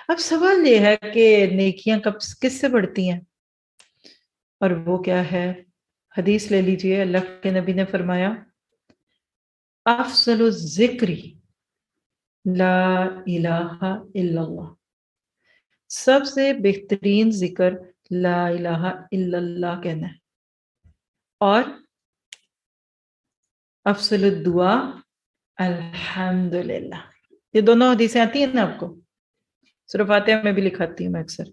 اب سوال یہ ہے کہ نیکیاں کس سے بڑھتی ہیں، اور وہ کیا ہے؟ حدیث لے لیجئے، اللہ کے نبی نے فرمایا افضل الذکر لا الہ الا اللہ، سب سے بہترین ذکر لا الہ الا اللہ کہنا ہے، اور افضل الدعا الحمدللہ۔ یہ دونوں حدیثیں آتی ہیں نا آپ کو، سورہ فاتحہ میں بھی لکھاتی ہوں میں اکثر،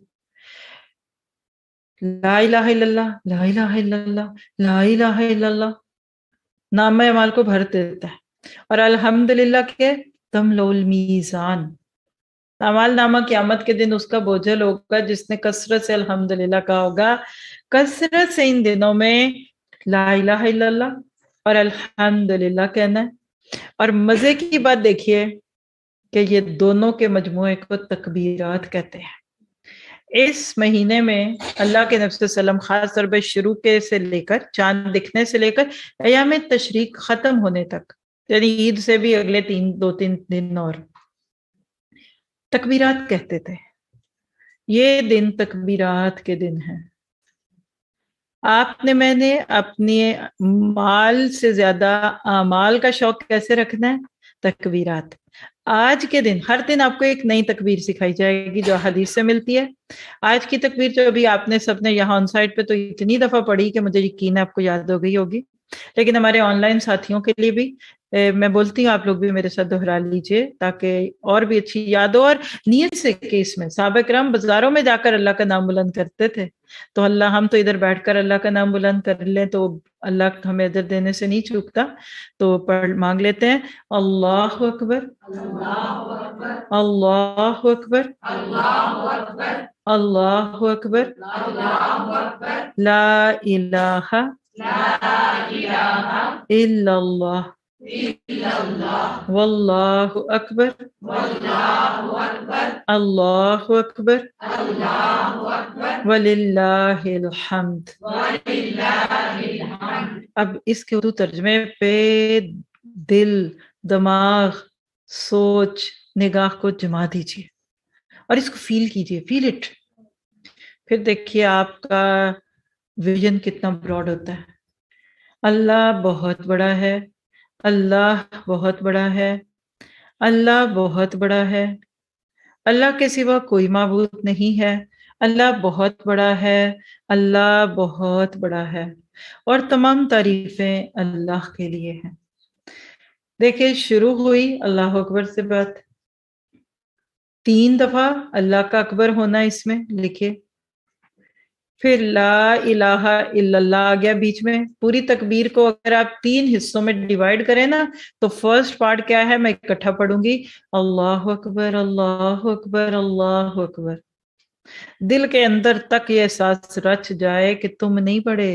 لا الہ الا اللہ، لا الہ الا اللہ، لا الہ الا اللہ، نامہ اعمال کو بھر دیتا ہے، اور الحمدللہ کے تملؤ المیزان، اعمال نامہ قیامت کے دن اس کا بوجھل ہوگا جس نے کثرت سے الحمدللہ کہا ہوگا۔ کثرت سے ان دنوں میں لا الہ الا اللہ اور الحمدللہ کہنا ہے، اور مزے کی بات دیکھیے کہ یہ دونوں کے مجموعے کو تکبیرات کہتے ہیں۔ اس مہینے میں اللہ کے نبی صلی اللہ علیہ وسلم خاص طور پہ شروع کے سے لے کر چاند دکھنے سے لے کر ایام تشریق ختم ہونے تک، یعنی عید سے بھی اگلے دو تین دن اور تکبیرات کہتے تھے۔ یہ دن تکبیرات کے دن ہیں۔ میں نے اپنے مال سے زیادہ اعمال کا شوق کیسے رکھنا ہے؟ تکبیرات۔ آج کے دن ہر دن آپ کو ایک نئی تکبیر سکھائی جائے گی جو حدیث سے ملتی ہے۔ آج کی تکبیر جو ابھی آپ نے سب نے یہاں آن سائٹ پہ تو اتنی دفعہ پڑھی کہ مجھے یقین ہے آپ کو یاد ہو گئی ہوگی، لیکن ہمارے آن لائن ساتھیوں کے لیے بھی میں بولتی ہوں آپ لوگ بھی میرے ساتھ دہرا لیجئے تاکہ اور بھی اچھی یاد ہو، اور نیت سے کہ اس میں صحابہ کرام بازاروں میں جا کر اللہ کا نام بلند کرتے تھے، تو اللہ ہم تو ادھر بیٹھ کر اللہ کا نام بلند کر لیں تو اللہ ہمیں ادھر دینے سے نہیں چوکتا، تو مانگ لیتے ہیں اللہ اکبر، اللہ اکبر، اللہ اکبر، لا الہ الا اللہ، واللہ اکبر، اللہ اکبر، وللہ الحمد۔ اب اس کے اردو ترجمے پہ دل، دماغ، سوچ، نگاہ کو جما دیجیے اور اس کو فیل کیجیے، فیل اٹ، پھر دیکھیے آپ کا ویژن کتنا براڈ ہوتا ہے۔ اللہ بہت بڑا ہے، اللہ بہت بڑا ہے، اللہ بہت بڑا ہے، اللہ کے سوا کوئی معبود نہیں ہے، اللہ بہت بڑا ہے، اللہ بہت بڑا ہے، اور تمام تعریفیں اللہ کے لیے ہیں۔ دیکھیں شروع ہوئی اللہ اکبر سے بات، 3 دفعہ اللہ کا اکبر ہونا اس میں لکھے، پھر لا الہ الا اللہ آ گیا بیچ میں۔ پوری تکبیر کو اگر آپ 3 حصوں میں ڈیوائیڈ کریں نا تو فرسٹ پارٹ کیا ہے، میں اکٹھا پڑھوں گی، اللہ اکبر، اللہ اکبر، اللہ اکبر۔ دل کے اندر تک یہ احساس رچ جائے کہ تم نہیں بڑے،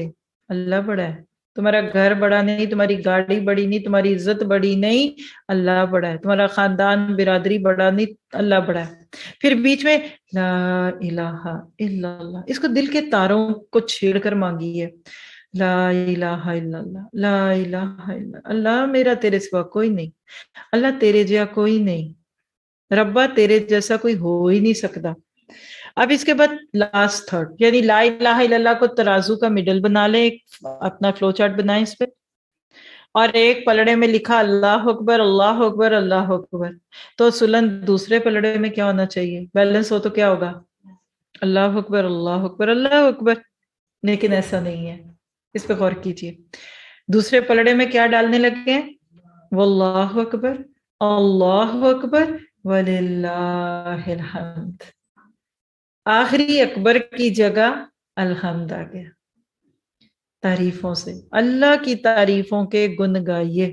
اللہ بڑا ہے، تمہارا گھر بڑا نہیں، تمہاری گاڑی بڑی نہیں، تمہاری عزت بڑی نہیں، اللہ بڑا ہے، تمہارا خاندان برادری بڑا نہیں، اللہ بڑا ہے۔ پھر بیچ میں لا الہ الا اللہ، اس کو دل کے تاروں کو چھیڑ کر مانگیے، لا الہ الا اللہ، لا الہ الا اللہ، اللہ میرا تیرے سوا کوئی نہیں، اللہ تیرے جیسا کوئی نہیں، ربا تیرے جیسا کوئی ہو ہی نہیں سکتا۔ اب اس کے بعد لاسٹ تھرڈ، یعنی لا الہ الا اللہ کو ترازو کا مڈل بنا لیں، ایک اپنا فلو چارٹ بنائیں اس پہ، اور ایک پلڑے میں لکھا اللہ اکبر، اللہ اکبر، اللہ اکبر، تو سلن دوسرے پلڑے میں کیا ہونا چاہیے، بیلنس ہو تو کیا ہوگا، اللہ اکبر، اللہ اکبر، اللہ اکبر، لیکن ایسا نہیں ہے، اس پہ غور کیجیے۔ دوسرے پلڑے میں کیا ڈالنے لگے ہیں، واللہ اکبر، اللہ اکبر، وللہ الحمد، آخری اکبر کی جگہ الحمد آ گیا۔ تعریفوں سے اللہ کی تعریفوں کے گن گائیے،